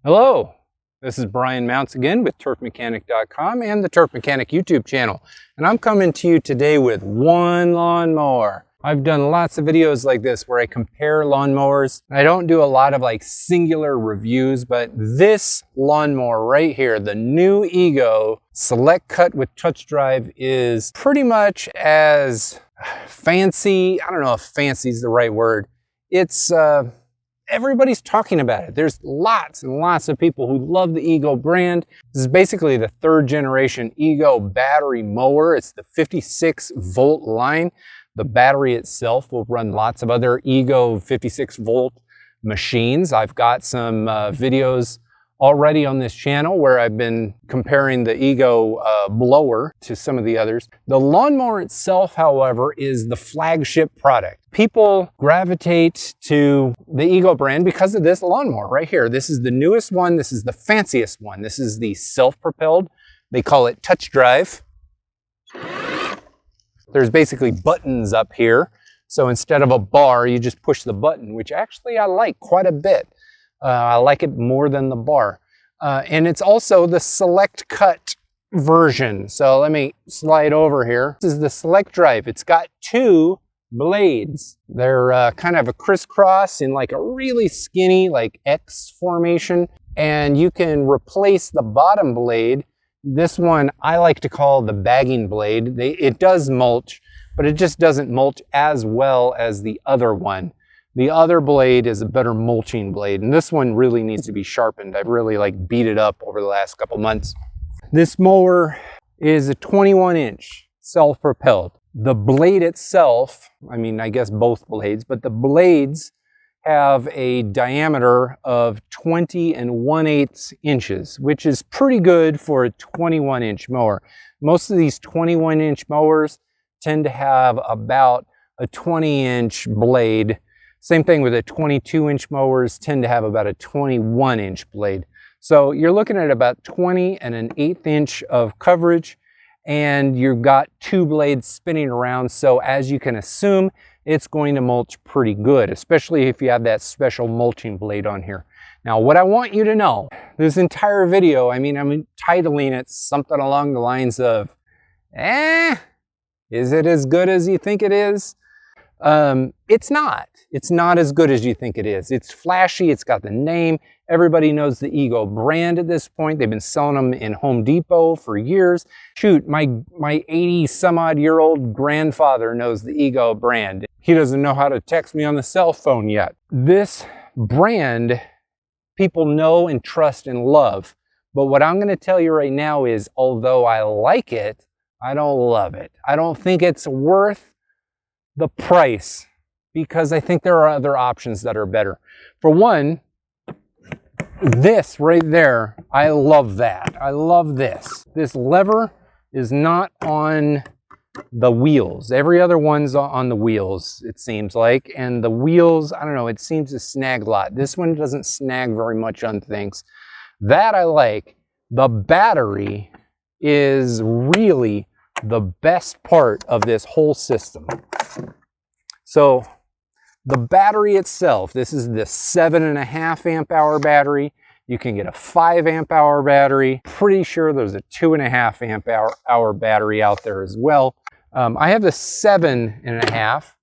Hello, this is Brian Mounts again with turfmechanic.com and the Turf Mechanic YouTube channel. And I'm coming to you today with one lawnmower. I've done lots of videos like this where I compare lawnmowers. I don't do a lot of singular reviews, but this lawnmower right here, the new Ego Select Cut with Touch Drive, is pretty much as fancy. I don't know if fancy is the right word. It's everybody's talking about it. There's lots and lots of people who love the Ego brand. This is basically the third generation Ego battery mower. It's the 56 volt line. The battery itself will run lots of other Ego 56 volt machines. I've got some videos already on this channel where I've been comparing the Ego blower to some of the others. The lawnmower itself, however, is the flagship product. People gravitate to the Ego brand because of this lawnmower right here. This is the newest one. This is the fanciest one. This is the self-propelled. They call it Touch Drive. There's basically buttons up here. So instead of a bar, you just push the button, which actually I like quite a bit. I like it more than the bar. And it's also the Select Cut version. So let me slide over here. This is the Select Drive. It's got two blades. They're kind of a crisscross in a really skinny X formation. And you can replace the bottom blade. This one I like to call the bagging blade. It does mulch, but it just doesn't mulch as well as the other one. The other blade is a better mulching blade, and this one really needs to be sharpened. I've really beat it up over the last couple months. This mower is a 21-inch self-propelled. The blade itself, I guess both blades, but the blades have a diameter of 20 1/8 inches, which is pretty good for a 21-inch mower. Most of these 21-inch mowers tend to have about a 20-inch blade. Same thing with the 22-inch mowers tend to have about a 21-inch blade. So you're looking at about 20 1/8 inch of coverage, and you've got two blades spinning around. So as you can assume, it's going to mulch pretty good, especially if you have that special mulching blade on here. Now, what I want you to know, this entire video, I'm titling it something along the lines of, is it as good as you think it is? It's not. It's not as good as you think it is. It's flashy. It's got the name. Everybody knows the Ego brand at this point. They've been selling them in Home Depot for years. Shoot, my 80-some-odd-year-old grandfather knows the Ego brand. He doesn't know how to text me on the cell phone yet. This brand, people know and trust and love. But what I'm going to tell you right now is, although I like it, I don't love it. I don't think it's worth the price, because I think there are other options that are better. For one, this right there, I love that. I love this. This lever is not on the wheels. Every other one's on the wheels, it seems like. And the wheels, I don't know, it seems to snag a lot. This one doesn't snag very much on things. That I like. The battery is really the best part of this whole system. So the battery itself, this is the 7.5 amp hour battery. You can get a 5 amp hour battery. Pretty sure there's a 2.5 amp hour battery out there as well. I have the 7.5,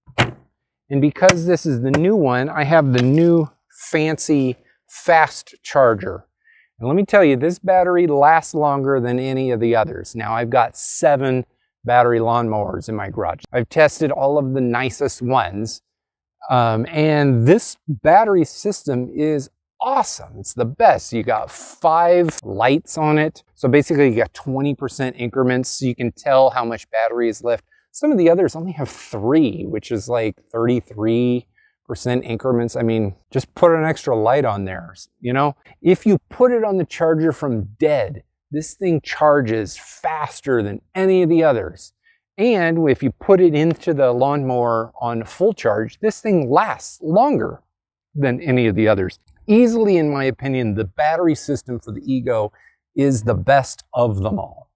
and because this is the new one, I have the new fancy fast charger. And let me tell you, this battery lasts longer than any of the others. Now, I've got 7 battery lawnmowers in my garage. I've tested all of the nicest ones, and this battery system is awesome. It's the best. You got 5 lights on it. So basically you got 20% increments, so you can tell how much battery is left. Some of the others only have 3, which is 33% increments. Just put an extra light on there, If you put it on the charger from dead, this thing charges faster than any of the others. And if you put it into the lawnmower on full charge, this thing lasts longer than any of the others. Easily, in my opinion, the battery system for the Ego is the best of them all.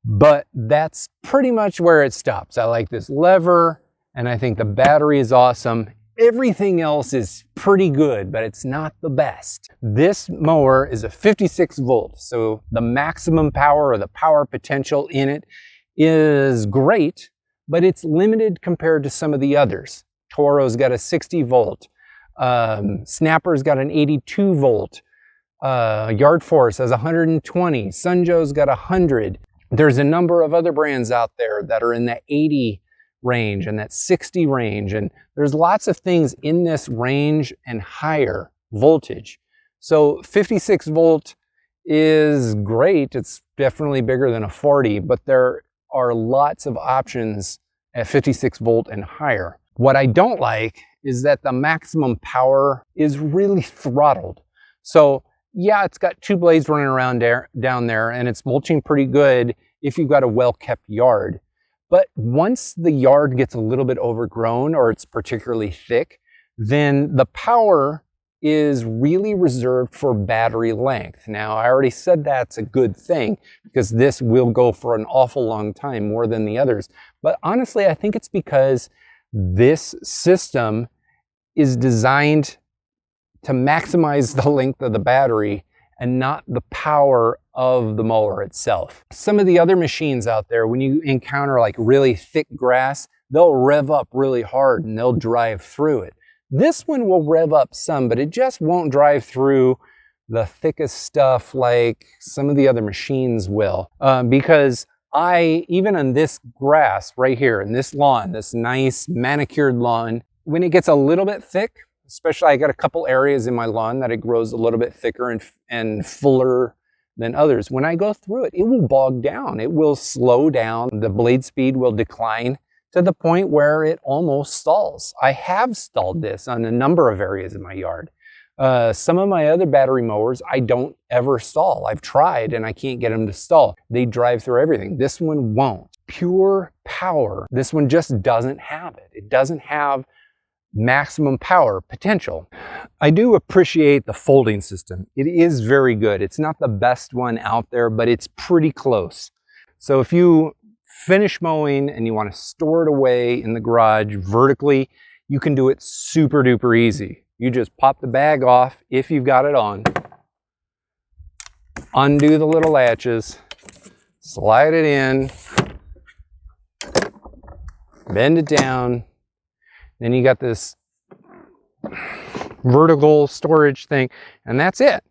But that's pretty much where it stops. I like this lever, and I think the battery is awesome. Everything else is pretty good, but it's not the best. This mower is a 56 volt, so the maximum power or the power potential in it is great, but it's limited compared to some of the others. Toro's got a 60 volt, Snapper's got an 82 volt, Yard Force has 120, SunJoe's got 100. There's a number of other brands out there that are in that 80 range and that 60 range, and there's lots of things in this range and higher voltage. So 56 volt is great. It's definitely bigger than a 40, but there are lots of options at 56 volt and higher. What I don't like is that the maximum power is really throttled. So yeah, it's got two blades running around down there, and it's mulching pretty good if you've got a well-kept yard. But once the yard gets a little bit overgrown or it's particularly thick, then the power is really reserved for battery length. Now, I already said that's a good thing because this will go for an awful long time, more than the others. But honestly, I think it's because this system is designed to maximize the length of the battery and not the power of the mower itself. Some of the other machines out there, when you encounter like really thick grass, they'll rev up really hard and they'll drive through it. This one will rev up some, but it just won't drive through the thickest stuff like some of the other machines will. Because even on this grass right here, in this lawn, this nice manicured lawn, when it gets a little bit thick, especially I got a couple areas in my lawn that it grows a little bit thicker and fuller than others. When I go through it, it will bog down. It will slow down. The blade speed will decline to the point where it almost stalls. I have stalled this on a number of areas in my yard. Some of my other battery mowers, I don't ever stall. I've tried and I can't get them to stall. They drive through everything. This one won't. Pure power. This one just doesn't have it. It doesn't have maximum power potential. I do appreciate the folding system. It is very good. It's not the best one out there, but it's pretty close. So if you finish mowing and you want to store it away in the garage vertically, you can do it super duper easy. You just pop the bag off if you've got it on, undo the little latches, slide it in, bend it down. Then you got this vertical storage thing, and that's it.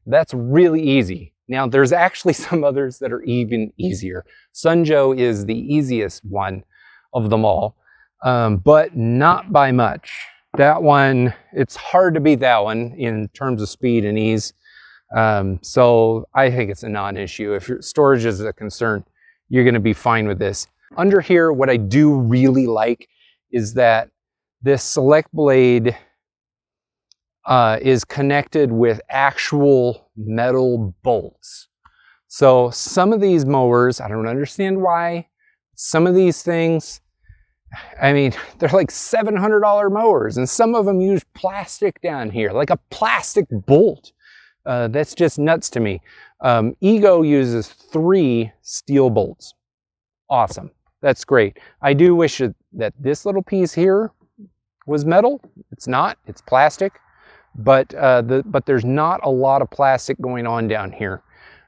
That's really easy. Now, there's actually some others that are even easier. SunJoe is the easiest one of them all, but not by much. That one, it's hard to beat that one in terms of speed and ease. So I think it's a non-issue. If your storage is a concern, you're going to be fine with this. Under here, what I do really like is that this select blade is connected with actual metal bolts. So some of these mowers, I don't understand why. Some of these things, I mean, they're like $700 mowers, and some of them use plastic down here, like a plastic bolt. That's just nuts to me. Ego uses 3 steel bolts. Awesome. That's great. I do wish that this little piece here was metal. It's not. It's plastic. But there's not a lot of plastic going on down here.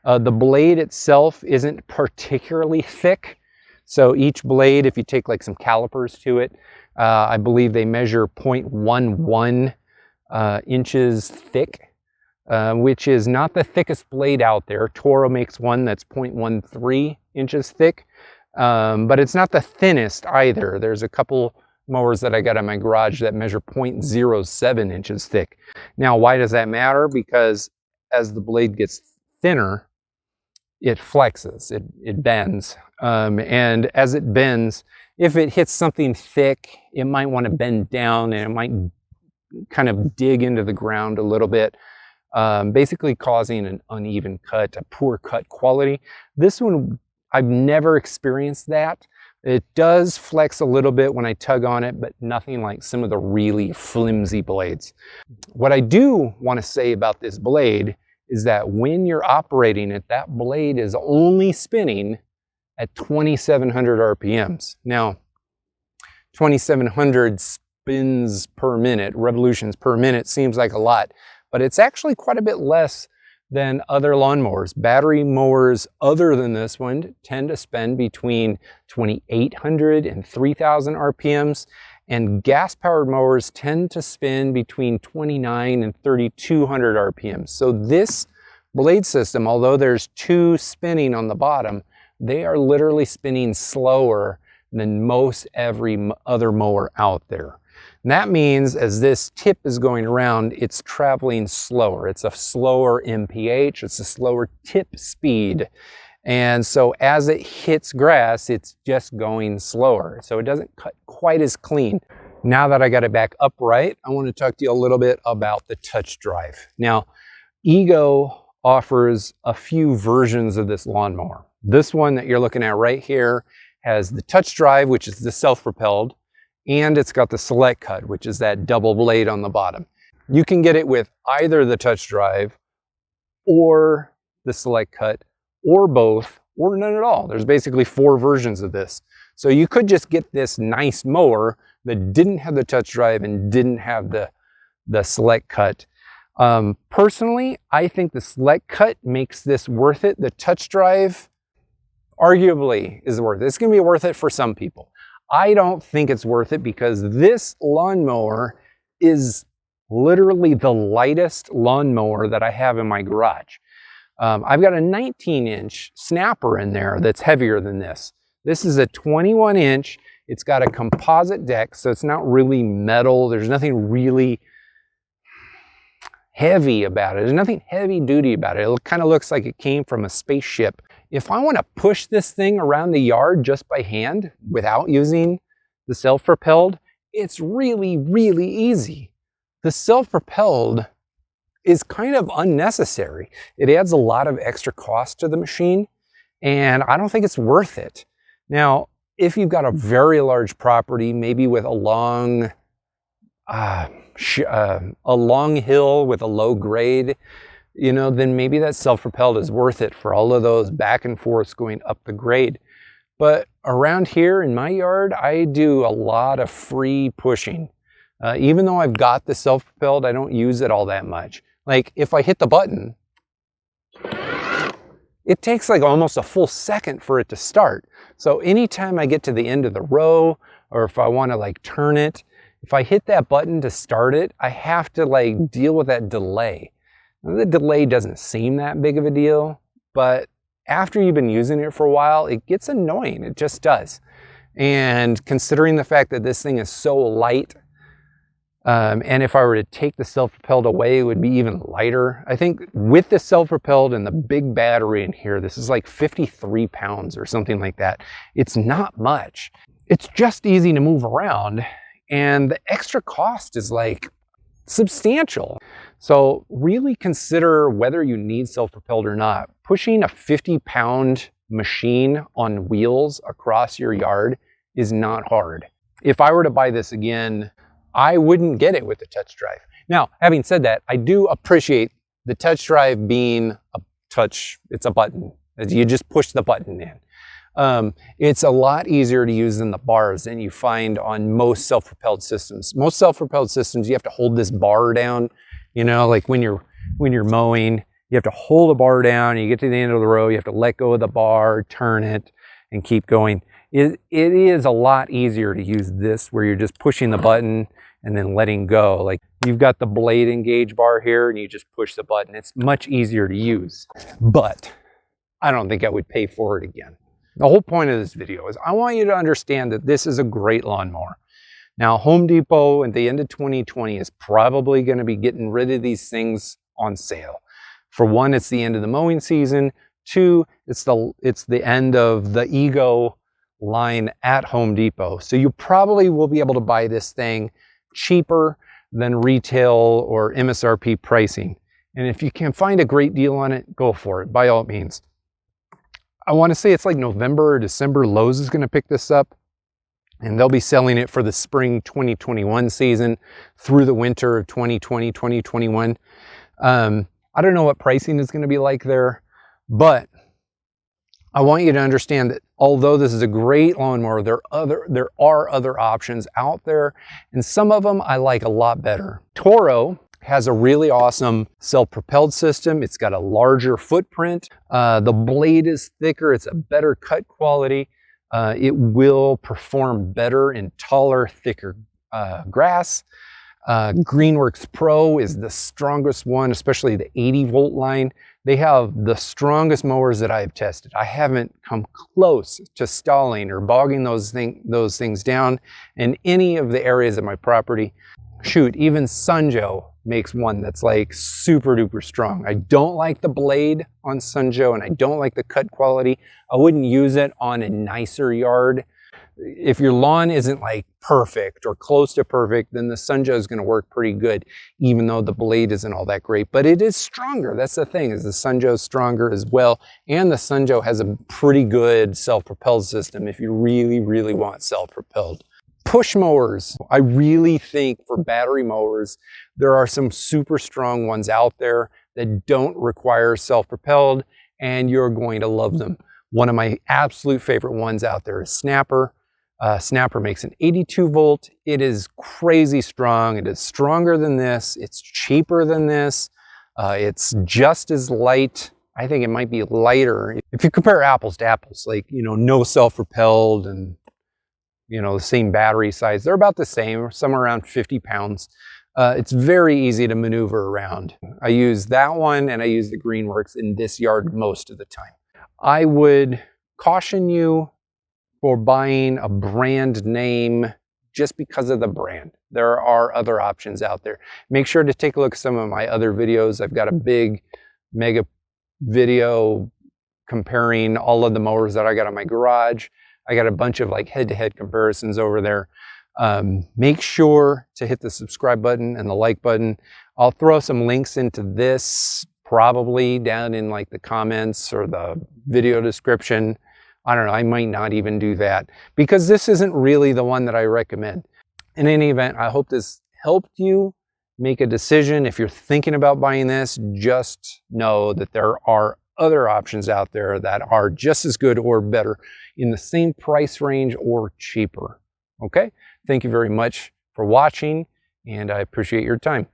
The blade itself isn't particularly thick. So each blade, if you take like some calipers to it, I believe they measure 0.11 inches thick, which is not the thickest blade out there. Toro makes one that's 0.13 inches thick, but it's not the thinnest either. There's a couple mowers that I got in my garage that measure 0.07 inches thick. Now, why does that matter? Because as the blade gets thinner, it flexes, it bends. And as it bends, if it hits something thick, it might want to bend down and it might kind of dig into the ground a little bit, basically causing an uneven cut, a poor cut quality. This one, I've never experienced that. It does flex a little bit when I tug on it, but nothing like some of the really flimsy blades. What I do want to say about this blade is that when you're operating it, that blade is only spinning at 2,700 RPMs. Now, 2,700 spins per minute, revolutions per minute seems like a lot, but it's actually quite a bit less than other lawnmowers. Battery mowers other than this one tend to spend between 2,800 and 3,000 RPMs, and gas-powered mowers tend to spin between 29 and 3,200 RPMs. So this blade system, although there's two spinning on the bottom, they are literally spinning slower than most every other mower out there. And that means as this tip is going around, it's traveling slower. It's a slower MPH, it's a slower tip speed. And so as it hits grass, it's just going slower. So it doesn't cut quite as clean. Now that I got it back upright, I want to talk to you a little bit about the Touch Drive. Now, Ego offers a few versions of this lawnmower. This one that you're looking at right here has the Touch Drive, which is the self-propelled, and it's got the Select Cut, which is that double blade on the bottom. You can get it with either the Touch Drive or the Select Cut, or both, or none at all. There's basically 4 versions of this. So you could just get this nice mower that didn't have the Touch Drive and didn't have the Select Cut. Personally, I think the Select Cut makes this worth it. The Touch Drive arguably is worth it. It's going to be worth it for some people. I don't think it's worth it because this lawnmower is literally the lightest lawnmower that I have in my garage. I've got a 19-inch snapper in there that's heavier than this. This is a 21-inch. It's got a composite deck, so it's not really metal. There's nothing really heavy about it. There's nothing heavy duty about it. It kind of looks like it came from a spaceship. If I want to push this thing around the yard just by hand without using the self-propelled, it's really, really easy. The self-propelled is kind of unnecessary. It adds a lot of extra cost to the machine, and I don't think it's worth it. Now, if you've got a very large property, maybe with a long hill with a low grade, you know, then maybe that self-propelled is worth it for all of those back and forths going up the grade. But around here in my yard, I do a lot of free pushing. Even though I've got the self-propelled, I don't use it all that much. Like if I hit the button, it takes like almost a full second for it to start. So anytime I get to the end of the row, or if I want to like turn it, if I hit that button to start it, I have to like deal with that delay. Now, the delay doesn't seem that big of a deal, but after you've been using it for a while, it gets annoying. It just does. And considering the fact that this thing is so light, and if I were to take the self-propelled away, it would be even lighter. I think with the self-propelled and the big battery in here, this is like 53 pounds or something like that. It's not much. It's just easy to move around, and the extra cost is like substantial. So really consider whether you need self-propelled or not. Pushing a 50-pound machine on wheels across your yard is not hard. If I were to buy this again, I wouldn't get it with the Touch Drive. Now, having said that, I do appreciate the Touch Drive being a touch, it's a button. You just push the button in. It's a lot easier to use than the bars than you find on most self-propelled systems. Most self-propelled systems, you have to hold this bar down, you know, like when you're mowing, you have to hold the bar down, you get to the end of the row, you have to let go of the bar, turn it, and keep going. It is a lot easier to use this where you're just pushing the button and then letting go. Like you've got the blade engage bar here and you just push the button. It's much easier to use, but I don't think I would pay for it again. The whole point of this video is I want you to understand that this is a great lawnmower. Now, Home Depot at the end of 2020 is probably going to be getting rid of these things on sale. For one, it's the end of the mowing season. 2, it's the end of the Ego line at Home Depot. So you probably will be able to buy this thing cheaper than retail or MSRP pricing. And if you can find a great deal on it, go for it, by all means. I want to say it's like November or December, Lowe's is going to pick this up, and they'll be selling it for the spring 2021 season through the winter of 2020, 2021. I don't know what pricing is going to be like there, but I want you to understand that although this is a great lawnmower, there are other options out there, and some of them I like a lot better. Toro has a really awesome self-propelled system. It's got a larger footprint. The blade is thicker. It's a better cut quality. It will perform better in taller, thicker grass. Greenworks Pro is the strongest one, especially the 80-volt line. They have the strongest mowers that I've tested. I haven't come close to stalling or bogging those things down in any of the areas of my property. Shoot, even SunJoe makes one that's like super duper strong. I don't like the blade on SunJoe, and I don't like the cut quality. I wouldn't use it on a nicer yard. If your lawn isn't like perfect or close to perfect, then the SunJoe is going to work pretty good, even though the blade isn't all that great. But it is stronger. That's the thing, is the SunJoe is stronger as well. And the SunJoe has a pretty good self-propelled system if you really, really want self-propelled. Push mowers. I really think for battery mowers, there are some super strong ones out there that don't require self-propelled, and you're going to love them. One of my absolute favorite ones out there is Snapper. Snapper makes an 82 volt. It is crazy strong. It is stronger than this. It's cheaper than this. It's just as light. I think it might be lighter. If you compare apples to apples, like, you know, no self-propelled and, you know, the same battery size, they're about the same, somewhere around 50 pounds. It's very easy to maneuver around. I use that one, and I use the Greenworks in this yard most of the time. I would caution you for buying a brand name just because of the brand. There are other options out there. Make sure to take a look at some of my other videos. I've got a big mega video comparing all of the mowers that I got in my garage. I got a bunch of like head-to-head comparisons over there. Make sure to hit the subscribe button and the like button. I'll throw some links into this probably down in like the comments or the video description. I don't know, I might not even do that because this isn't really the one that I recommend. In any event, I hope this helped you make a decision. If you're thinking about buying this, just know that there are other options out there that are just as good or better in the same price range or cheaper. Okay? Thank you very much for watching, and I appreciate your time.